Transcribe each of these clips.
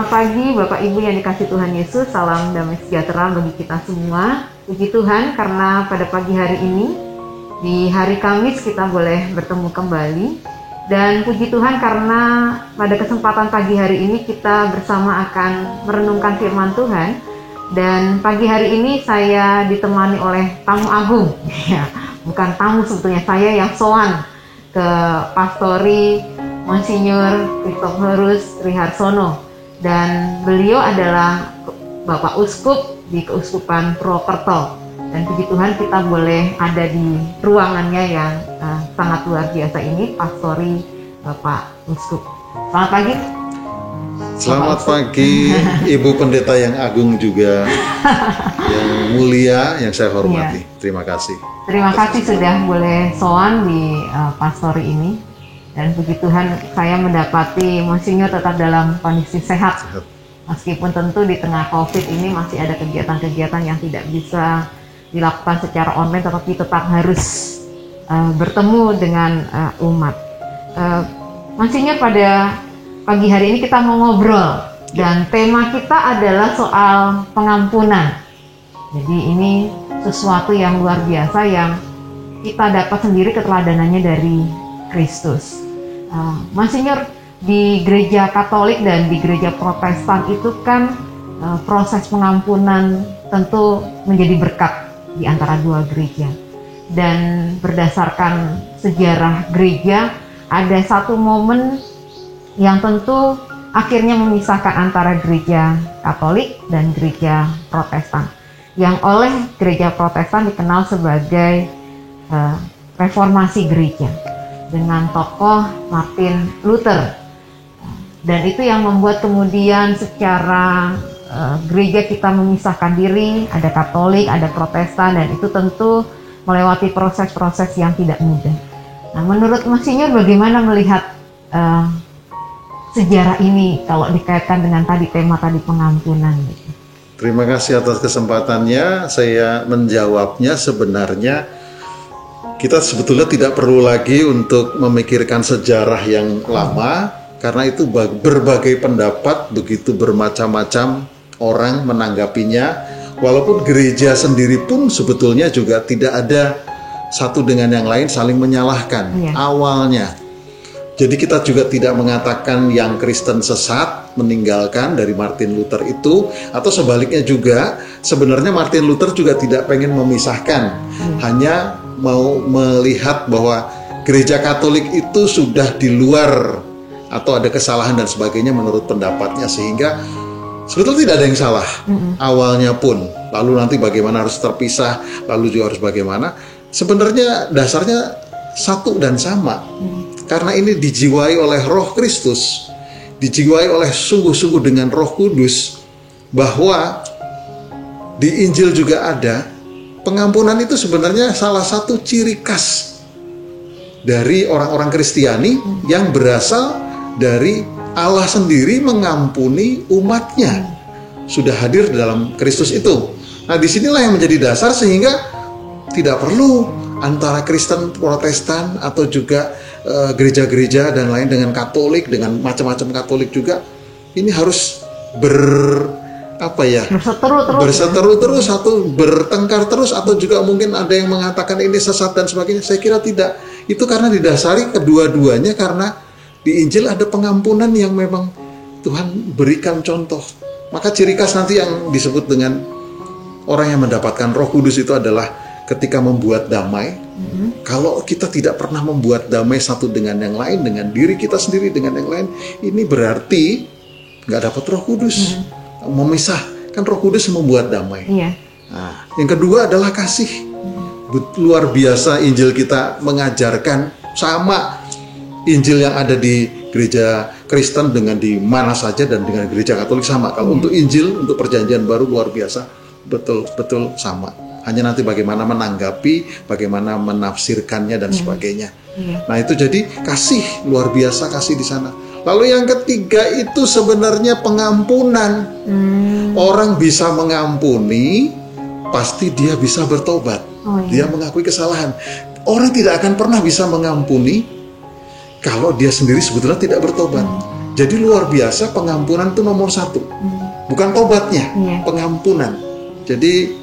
Selamat pagi Bapak Ibu yang dikasihi Tuhan Yesus, salam damai sejahtera bagi kita semua. Puji Tuhan karena pada pagi hari ini, di hari Kamis kita boleh bertemu kembali. Dan puji Tuhan karena pada kesempatan pagi hari ini kita bersama akan merenungkan firman Tuhan. Dan pagi hari ini saya ditemani oleh tamu agung, ya, bukan tamu sebetulnya, saya yang sowan ke Pastori Monsinyur Christophorus Triharsono. Dan beliau adalah Bapak Uskup di Keuskupan Purwokerto. Dan puji Tuhan kita boleh ada di ruangannya yang sangat luar biasa ini, Pastori Bapak Uskup. Selamat pagi. Selamat pagi Ibu Pendeta yang agung juga, yang mulia, yang saya hormati. Iya. Terima kasih. Terima kasih sudah boleh sowan di Pastori ini. Dan puji Tuhan saya mendapati Monsinyur tetap dalam kondisi sehat. Meskipun tentu di tengah COVID ini masih ada kegiatan-kegiatan yang tidak bisa dilakukan secara online, tetapi tetap harus bertemu dengan umat. Monsinyur, pada pagi hari ini kita mau ngobrol dan tema kita adalah soal pengampunan. Jadi ini sesuatu yang luar biasa yang kita dapat sendiri keteladanannya dari Kristus. Monsinyur, di gereja Katolik dan di gereja Protestan itu kan proses pengampunan tentu menjadi berkat di antara dua gereja. Dan berdasarkan sejarah gereja, ada satu momen yang tentu akhirnya memisahkan antara gereja Katolik dan gereja Protestan, yang oleh gereja Protestan dikenal sebagai reformasi gereja dengan tokoh Martin Luther. Dan itu yang membuat kemudian secara gereja kita memisahkan diri, ada Katolik, ada Protestan, dan itu tentu melewati proses-proses yang tidak mudah. Nah, menurut Monsinyur bagaimana melihat sejarah ini kalau dikaitkan dengan tema tadi pengampunan? Terima kasih atas kesempatannya. Saya menjawabnya sebenarnya kita sebetulnya tidak perlu lagi untuk memikirkan sejarah yang lama, karena itu berbagai pendapat, begitu bermacam-macam orang menanggapinya. Walaupun gereja sendiri pun sebetulnya juga tidak ada satu dengan yang lain saling menyalahkan awalnya. Jadi kita juga tidak mengatakan yang Kristen sesat meninggalkan dari Martin Luther itu, atau sebaliknya juga sebenarnya Martin Luther juga tidak pengen memisahkan, hanya mau melihat bahwa gereja Katolik itu sudah di luar atau ada kesalahan dan sebagainya menurut pendapatnya, sehingga sebetulnya tidak ada yang salah awalnya pun. Lalu nanti bagaimana harus terpisah, lalu juga harus bagaimana. Sebenarnya dasarnya satu dan sama. Karena ini dijiwai oleh Roh Kristus, dijiwai oleh sungguh-sungguh dengan Roh Kudus, bahwa di Injil juga ada pengampunan. Itu sebenarnya salah satu ciri khas dari orang-orang Kristiani yang berasal dari Allah sendiri mengampuni umatnya. Sudah hadir dalam Kristus itu. Nah, disinilah yang menjadi dasar sehingga tidak perlu antara Kristen, Protestan, atau juga gereja-gereja dan lain dengan Katolik, dengan macam-macam Katolik juga. Ini harus berseteru terus, atau bertengkar terus, atau juga mungkin ada yang mengatakan ini sesat dan sebagainya. Saya kira tidak. Itu karena didasari kedua-duanya karena di Injil ada pengampunan yang memang Tuhan berikan contoh. Maka ciri khas nanti yang disebut dengan orang yang mendapatkan Roh Kudus itu adalah ketika membuat damai. Kalau kita tidak pernah membuat damai satu dengan yang lain, dengan diri kita sendiri, dengan yang lain, ini berarti nggak dapat Roh Kudus. Memisah, kan Roh Kudus membuat damai. Nah, yang kedua adalah kasih. Luar biasa Injil kita mengajarkan, sama Injil yang ada di gereja Kristen dengan di mana saja dan dengan gereja Katolik sama. Kalau untuk Injil, untuk Perjanjian Baru luar biasa, betul-betul sama. Hanya nanti bagaimana menanggapi, bagaimana menafsirkannya dan sebagainya. Nah, itu jadi kasih, luar biasa kasih di sana. Lalu yang ketiga itu sebenarnya pengampunan. Orang bisa mengampuni, pasti dia bisa bertobat. Dia mengakui kesalahan. Orang tidak akan pernah bisa mengampuni kalau dia sendiri sebetulnya tidak bertobat. Jadi luar biasa, pengampunan itu nomor satu. Bukan tobatnya, pengampunan. Jadi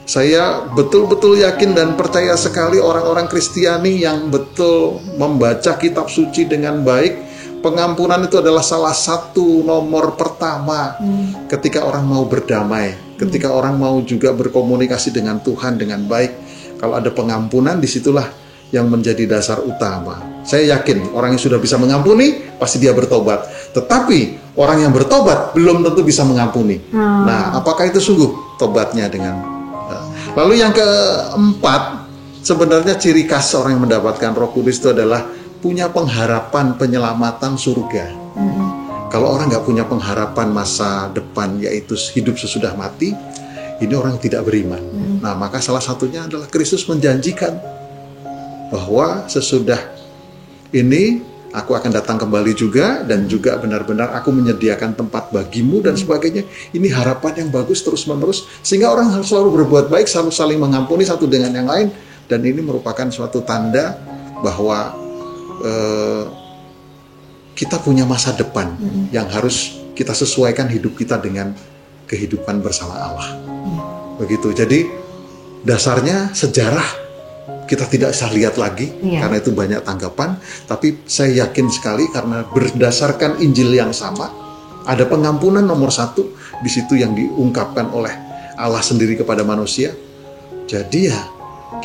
saya betul-betul yakin dan percaya sekali orang-orang Kristiani yang betul membaca kitab suci dengan baik, pengampunan itu adalah salah satu nomor pertama ketika orang mau berdamai, ketika orang mau juga berkomunikasi dengan Tuhan dengan baik. Kalau ada pengampunan, disitulah yang menjadi dasar utama. Saya yakin orang yang sudah bisa mengampuni, pasti dia bertobat. Tetapi orang yang bertobat belum tentu bisa mengampuni. Nah, apakah itu sungguh tobatnya dengan... Lalu yang keempat, sebenarnya ciri khas orang yang mendapatkan Roh Kudus itu adalah punya pengharapan penyelamatan surga. Kalau orang nggak punya pengharapan masa depan, yaitu hidup sesudah mati, ini orang tidak beriman. Nah, maka salah satunya adalah Kristus menjanjikan bahwa sesudah ini aku akan datang kembali juga, dan juga benar-benar aku menyediakan tempat bagimu dan sebagainya. Ini harapan yang bagus terus-menerus, sehingga orang harus selalu berbuat baik, selalu saling mengampuni satu dengan yang lain. Dan ini merupakan suatu tanda bahwa kita punya masa depan yang harus kita sesuaikan hidup kita dengan kehidupan bersama Allah. Begitu. Jadi dasarnya sejarah kita tidak bisa lihat lagi, karena itu banyak tanggapan. Tapi saya yakin sekali karena berdasarkan Injil yang sama, ada pengampunan nomor satu di situ yang diungkapkan oleh Allah sendiri kepada manusia. Jadi ya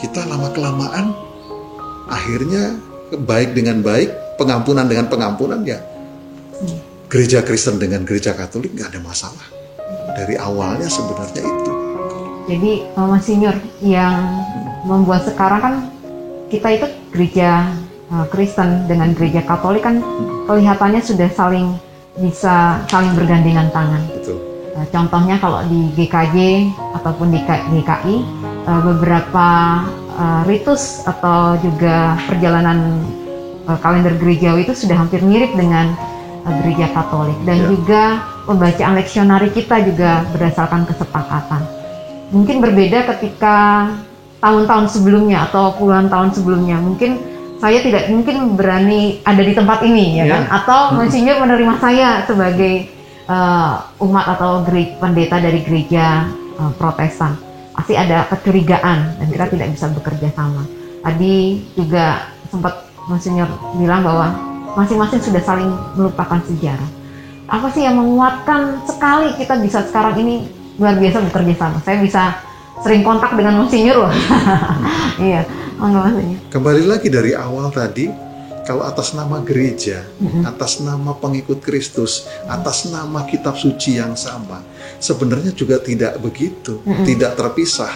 kita lama-kelamaan akhirnya baik dengan baik, pengampunan dengan pengampunan, ya gereja Kristen dengan gereja Katolik nggak ada masalah. Dari awalnya sebenarnya itu. Jadi Monsinyur, yang membuat sekarang kan kita itu gereja Kristen dengan gereja Katolik kan kelihatannya sudah bisa saling bergandengan tangan. Betul. Contohnya kalau di GKJ ataupun di GKI, beberapa ritus atau juga perjalanan kalender gerejawi itu sudah hampir mirip dengan gereja Katolik, dan juga pembacaan leksionari kita juga berdasarkan kesepakatan. Mungkin berbeda ketika tahun-tahun sebelumnya atau puluhan tahun sebelumnya. Mungkin saya tidak mungkin berani ada di tempat ini, ya kan? Atau Monsinyur menerima saya sebagai umat atau pendeta dari gereja Protestan. Pasti ada kecurigaan dan kita tidak bisa bekerja sama. Tadi juga sempat Monsinyur bilang bahwa masing-masing sudah saling melupakan sejarah. Apa sih yang menguatkan sekali kita bisa sekarang ini luar biasa bekerja sama? Saya bisa sering kontak dengan Monsinyur loh. Iya, Monsinyur. Kembali lagi dari awal tadi, kalau atas nama gereja, atas nama pengikut Kristus, atas nama kitab suci yang sama, sebenarnya juga tidak begitu, tidak terpisah.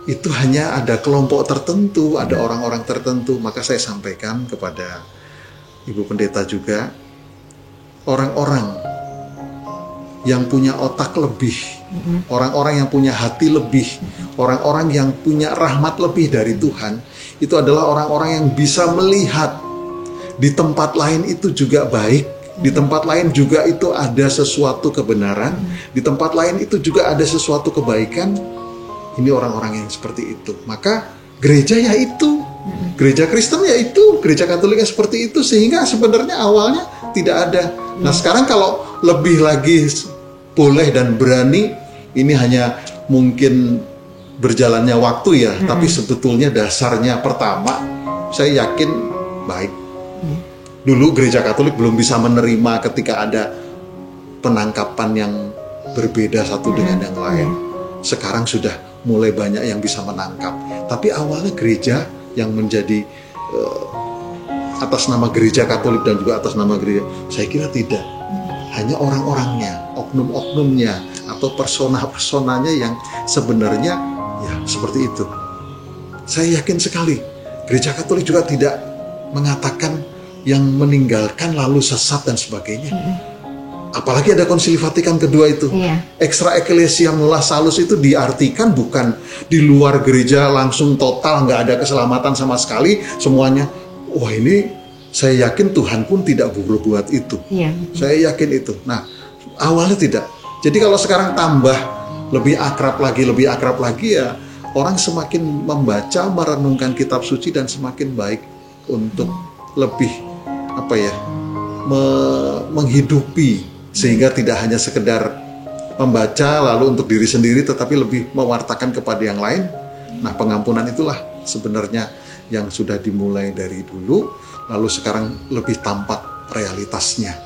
Itu hanya ada kelompok tertentu, ada orang-orang tertentu. Maka saya sampaikan kepada Ibu Pendeta juga, orang-orang yang punya otak lebih, orang-orang yang punya hati lebih, orang-orang yang punya rahmat lebih dari Tuhan, itu adalah orang-orang yang bisa melihat di tempat lain itu juga baik, di tempat lain juga itu ada sesuatu kebenaran, di tempat lain itu juga ada sesuatu kebaikan. Ini orang-orang yang seperti itu. Maka gereja ya itu, gereja Kristen ya itu, gereja Katolik seperti itu, sehingga sebenarnya awalnya tidak ada. Nah sekarang kalau lebih lagi boleh dan berani, ini hanya mungkin berjalannya waktu ya, tapi sebetulnya dasarnya pertama saya yakin baik. Dulu gereja Katolik belum bisa menerima ketika ada penangkapan yang berbeda satu dengan yang lain. Sekarang sudah mulai banyak yang bisa menangkap. Tapi awalnya gereja yang menjadi atas nama gereja Katolik dan juga atas nama gereja, saya kira tidak. Hanya orang-orangnya, oknum-oknumnya, atau persona-personanya yang sebenarnya ya seperti itu. Saya yakin sekali gereja Katolik juga tidak mengatakan yang meninggalkan lalu sesat dan sebagainya. Apalagi ada Konsili Vatikan kedua itu. Extra Ecclesiam Nulla Salus itu diartikan bukan di luar gereja langsung total nggak ada keselamatan sama sekali semuanya. Wah ini saya yakin Tuhan pun tidak berbuat itu. Saya yakin itu. Nah awalnya tidak. Jadi kalau sekarang tambah lebih akrab lagi ya, orang semakin membaca, merenungkan kitab suci dan semakin baik untuk lebih menghidupi, sehingga tidak hanya sekedar membaca lalu untuk diri sendiri, tetapi lebih mewartakan kepada yang lain. Nah, pengampunan itulah sebenarnya yang sudah dimulai dari dulu, lalu sekarang lebih tampak realitasnya.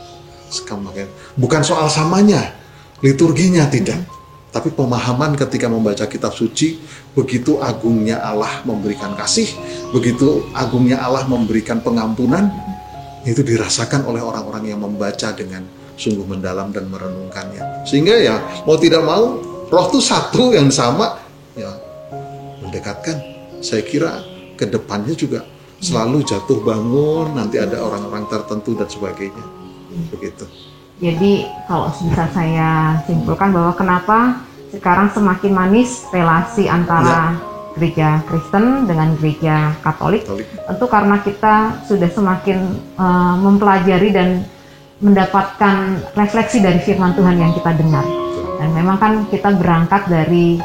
Bukan soal samanya, liturginya tidak, tapi pemahaman ketika membaca kitab suci, begitu agungnya Allah memberikan kasih, begitu agungnya Allah memberikan pengampunan, itu dirasakan oleh orang-orang yang membaca dengan sungguh mendalam dan merenungkannya. Sehingga ya mau tidak mau, roh itu satu yang sama, ya mendekatkan. Saya kira ke depannya juga selalu jatuh bangun, nanti ada orang-orang tertentu dan sebagainya. Begitu. Jadi kalau bisa saya simpulkan bahwa kenapa sekarang semakin manis relasi antara gereja Kristen dengan gereja Katolik. Tentu karena kita sudah semakin mempelajari dan mendapatkan refleksi dari firman Tuhan yang kita dengar. Dan memang kan kita berangkat dari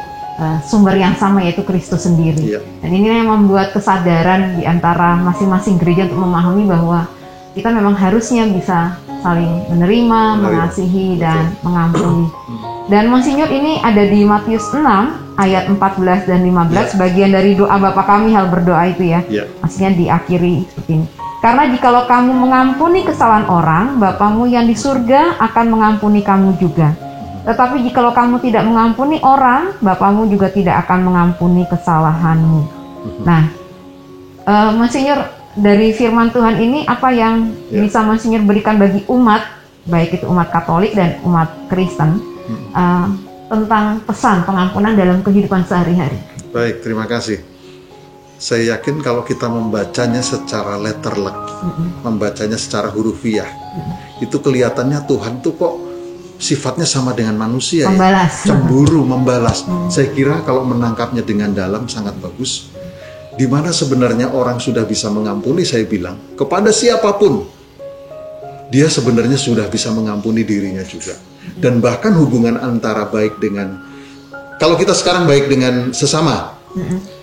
sumber yang sama, yaitu Kristus sendiri. Dan ini yang membuat kesadaran di antara masing-masing gereja untuk memahami bahwa kita memang harusnya bisa saling menerima, mengasihi, dan mengampuni. Dan Monsinyur, ini ada di Matius 6 ayat 14 dan 15, bagian dari doa Bapa kami, hal berdoa itu ya. Maksudnya diakhiri seperti ini. Karena jikalau kamu mengampuni kesalahan orang, Bapamu yang di surga akan mengampuni kamu juga. Tetapi jikalau kamu tidak mengampuni orang, Bapamu juga tidak akan mengampuni kesalahanmu. Nah, Monsinyur, dari firman Tuhan ini apa yang bisa Monsinyur berikan bagi umat, baik itu umat Katolik dan umat Kristen, tentang pesan pengampunan dalam kehidupan sehari-hari? Baik, terima kasih. Saya yakin kalau kita membacanya secara letterlek, membacanya secara hurufiah, itu kelihatannya Tuhan tuh kok sifatnya sama dengan manusia, membalas. Cemburu, membalas. Saya kira kalau menangkapnya dengan dalam sangat bagus. Di mana sebenarnya orang sudah bisa mengampuni, saya bilang, kepada siapapun, dia sebenarnya sudah bisa mengampuni dirinya juga. Dan bahkan hubungan antara baik dengan, kalau kita sekarang baik dengan sesama,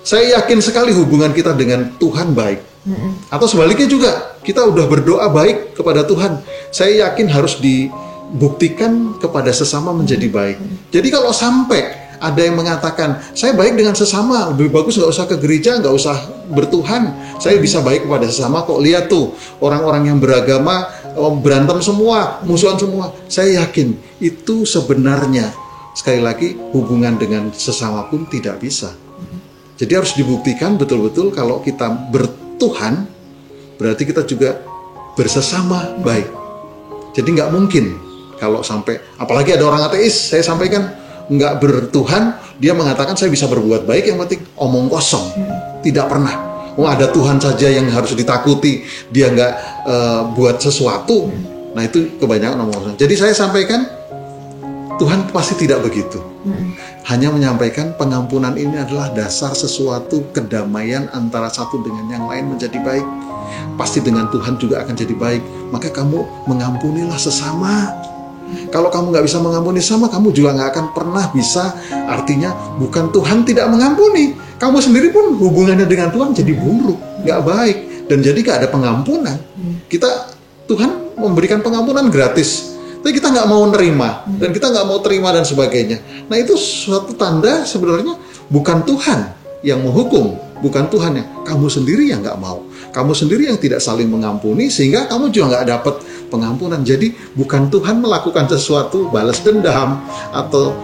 saya yakin sekali hubungan kita dengan Tuhan baik. Atau sebaliknya juga, kita udah berdoa baik kepada Tuhan, saya yakin harus dibuktikan kepada sesama menjadi baik. Jadi kalau sampai ada yang mengatakan, saya baik dengan sesama, lebih bagus nggak usah ke gereja, nggak usah bertuhan, saya bisa baik kepada sesama kok. Lihat tuh, orang-orang yang beragama berantem semua, musuhan semua. Saya yakin itu sebenarnya, sekali lagi, hubungan dengan sesama pun tidak bisa. Jadi harus dibuktikan betul-betul kalau kita bertuhan, berarti kita juga bersesama baik. Jadi nggak mungkin kalau sampai, apalagi ada orang ateis, saya sampaikan, nggak bertuhan, dia mengatakan saya bisa berbuat baik, yang penting omong kosong, tidak pernah. Ada Tuhan saja yang harus ditakuti, dia nggak buat sesuatu. Nah itu kebanyakan omong kosong. Jadi saya sampaikan, Tuhan pasti tidak begitu. Hanya menyampaikan pengampunan ini adalah dasar sesuatu kedamaian antara satu dengan yang lain menjadi baik. Pasti dengan Tuhan juga akan jadi baik. Maka kamu mengampunilah sesama. Kalau kamu nggak bisa mengampuni sama, kamu juga nggak akan pernah bisa. Artinya bukan Tuhan tidak mengampuni, kamu sendiri pun hubungannya dengan Tuhan jadi buruk, nggak baik, dan jadi nggak ada pengampunan. Tuhan memberikan pengampunan gratis, tapi kita nggak mau nerima, dan kita nggak mau terima dan sebagainya. Nah itu suatu tanda sebenarnya bukan Tuhan yang menghukum, bukan Tuhan yang, kamu sendiri yang nggak mau, kamu sendiri yang tidak saling mengampuni, sehingga kamu juga nggak dapat pengampunan. Jadi bukan Tuhan melakukan sesuatu balas dendam atau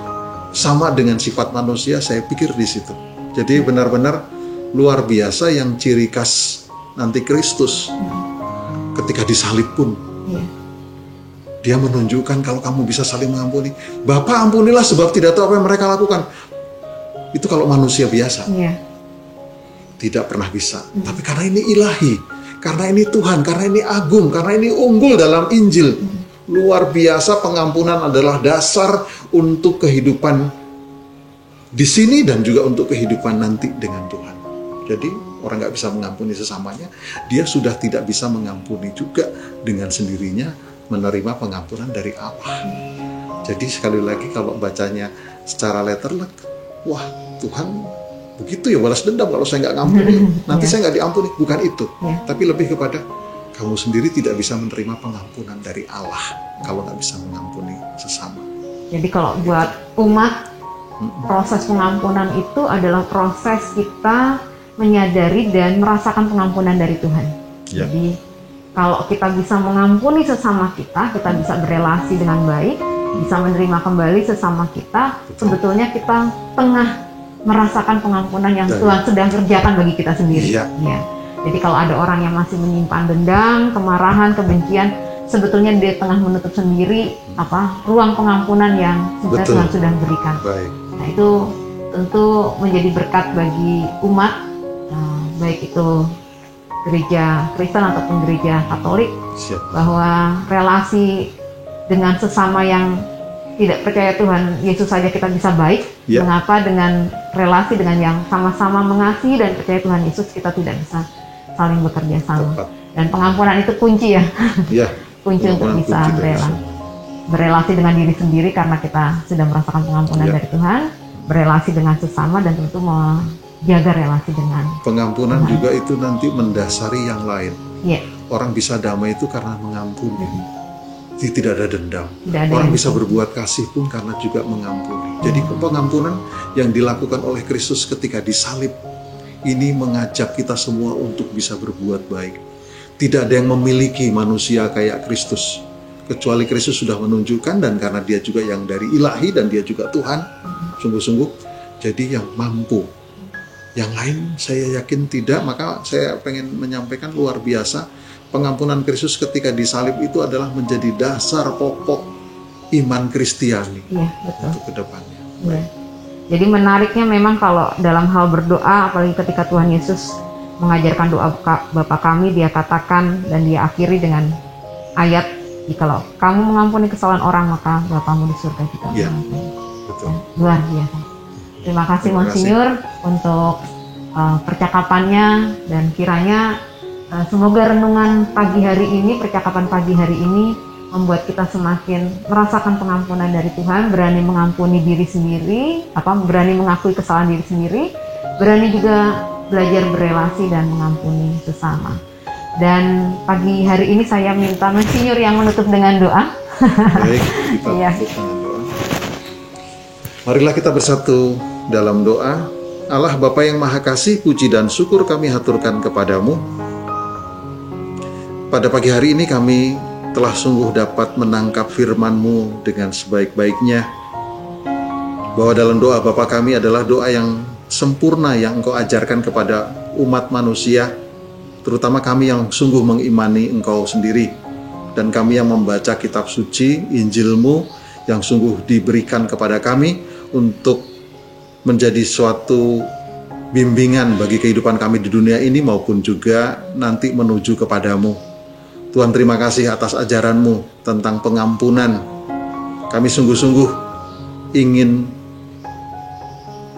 sama dengan sifat manusia, saya pikir di situ. Jadi benar-benar luar biasa yang ciri khas nanti Kristus ketika disalib pun. Dia menunjukkan kalau kamu bisa saling mengampuni. Bapa ampunilah sebab tidak tahu apa yang mereka lakukan. Itu kalau manusia biasa. Tidak pernah bisa. Tapi karena ini ilahi, karena ini Tuhan, karena ini agung, karena ini unggul dalam Injil. Luar biasa, pengampunan adalah dasar untuk kehidupan di sini dan juga untuk kehidupan nanti dengan Tuhan. Jadi orang nggak bisa mengampuni sesamanya, dia sudah tidak bisa mengampuni juga dengan sendirinya menerima pengampunan dari Allah. Jadi sekali lagi kalau bacanya secara letterlek, wah Tuhan begitu ya balas dendam kalau saya nggak ngampuni, nanti saya nggak diampuni. Bukan itu, tapi lebih kepada kamu sendiri tidak bisa menerima pengampunan dari Allah kalau nggak bisa mengampuni sesama. Jadi kalau buat umat, proses pengampunan itu adalah proses kita menyadari dan merasakan pengampunan dari Tuhan. Ya. Jadi kalau kita bisa mengampuni sesama kita bisa berelasi dengan baik, bisa menerima kembali sesama kita, sebetulnya kita tengah merasakan pengampunan yang Tuhan sedang kerjakan bagi kita sendiri. Ya. Ya. Jadi kalau ada orang yang masih menyimpan dendam, kemarahan, kebencian, sebetulnya dia tengah menutup sendiri ruang pengampunan yang Tuhan sudah berikan. Baik. Nah, itu tentu menjadi berkat bagi umat, baik itu gereja Kristen ataupun gereja Katolik. Siap. Bahwa relasi dengan sesama yang tidak percaya Tuhan Yesus saja kita bisa baik. Ya. Mengapa dengan relasi dengan yang sama-sama mengasihi dan percaya Tuhan Yesus kita tidak bisa saling bekerja sama? Tepat. Dan pengampunan itu kunci ya. Ya. Kunci untuk bisa berelasi dengan diri sendiri karena kita sudah merasakan pengampunan dari Tuhan, berelasi dengan sesama, dan tentu menjaga relasi dengan pengampunan Tuhan. Juga itu nanti mendasari yang lain. Ya. Orang bisa damai itu karena mengampuni. Tidak ada dendam. Tidak ada orang bisa berbuat kasih pun karena juga mengampuni. Jadi pengampunan yang dilakukan oleh Kristus ketika disalib ini mengajak kita semua untuk bisa berbuat baik. Tidak ada yang memiliki manusia kayak Kristus, kecuali Kristus sudah menunjukkan, dan karena dia juga yang dari ilahi dan dia juga Tuhan, sungguh-sungguh jadi yang mampu. Yang lain saya yakin tidak, maka saya pengen menyampaikan luar biasa. Pengampunan Kristus ketika disalib itu adalah menjadi dasar pokok iman Kristiani untuk kedepannya. Ya. Jadi menariknya memang kalau dalam hal berdoa, apalagi ketika Tuhan Yesus mengajarkan doa Bapa kami, dia katakan dan dia akhiri dengan ayat, jikalau kamu mengampuni kesalahan orang maka Bapamu di surga juga mengampuni. Betul. Luar biasa. Terima kasih Monsinyur untuk percakapannya, dan kiranya semoga renungan pagi hari ini, percakapan pagi hari ini membuat kita semakin merasakan pengampunan dari Tuhan, berani mengampuni diri sendiri, berani mengakui kesalahan diri sendiri, berani juga belajar berelasi dan mengampuni sesama. Dan pagi hari ini saya minta Monsinyur yang menutup dengan doa. Baik, kita tutup dengan doa. Marilah kita bersatu dalam doa. Allah Bapa yang Maha Kasih, puji dan syukur kami haturkan kepadamu. Pada pagi hari ini kami telah sungguh dapat menangkap firman-Mu dengan sebaik-baiknya. Bahwa dalam doa Bapa kami adalah doa yang sempurna yang Engkau ajarkan kepada umat manusia, terutama kami yang sungguh mengimani Engkau sendiri, dan kami yang membaca kitab suci, Injil-Mu yang sungguh diberikan kepada kami untuk menjadi suatu bimbingan bagi kehidupan kami di dunia ini maupun juga nanti menuju kepadamu. Tuhan, terima kasih atas ajaran-Mu tentang pengampunan. Kami sungguh-sungguh ingin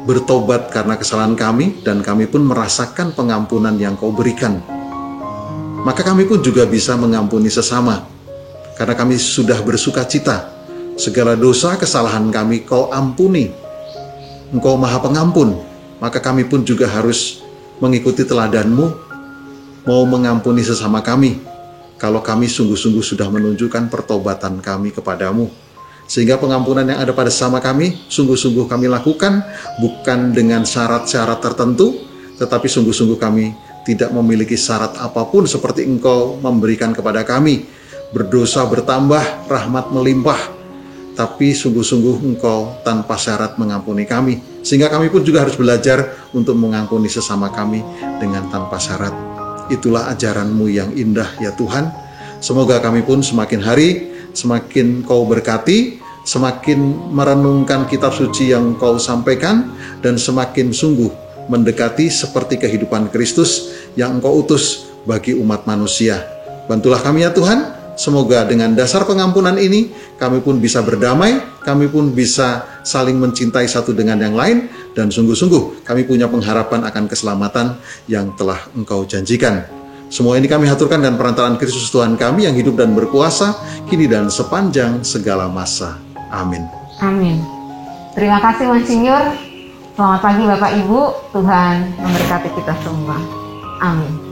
bertobat karena kesalahan kami, dan kami pun merasakan pengampunan yang Kau berikan. Maka kami pun juga bisa mengampuni sesama, karena kami sudah bersuka cita. Segala dosa kesalahan kami Kau ampuni. Engkau Maha Pengampun, maka kami pun juga harus mengikuti teladan-Mu, mau mengampuni sesama kami, kalau kami sungguh-sungguh sudah menunjukkan pertobatan kami kepadamu. Sehingga pengampunan yang ada pada sesama kami, sungguh-sungguh kami lakukan, bukan dengan syarat-syarat tertentu, tetapi sungguh-sungguh kami tidak memiliki syarat apapun seperti Engkau memberikan kepada kami. Berdosa bertambah, rahmat melimpah, tapi sungguh-sungguh Engkau tanpa syarat mengampuni kami. Sehingga kami pun juga harus belajar untuk mengampuni sesama kami dengan tanpa syarat. Itulah ajaran-Mu yang indah ya Tuhan. Semoga kami pun semakin hari semakin Kau berkati, semakin merenungkan kitab suci yang Kau sampaikan, dan semakin sungguh mendekati seperti kehidupan Kristus yang Engkau utus bagi umat manusia. Bantulah kami ya Tuhan, semoga dengan dasar pengampunan ini kami pun bisa berdamai, kami pun bisa saling mencintai satu dengan yang lain, dan sungguh-sungguh kami punya pengharapan akan keselamatan yang telah Engkau janjikan. Semua ini kami haturkan dan perantaraan Kristus Tuhan kami yang hidup dan berkuasa, kini dan sepanjang segala masa. Amin. Amin. Terima kasih Monsinyur. Selamat pagi Bapak Ibu. Tuhan memberkati kita semua. Amin.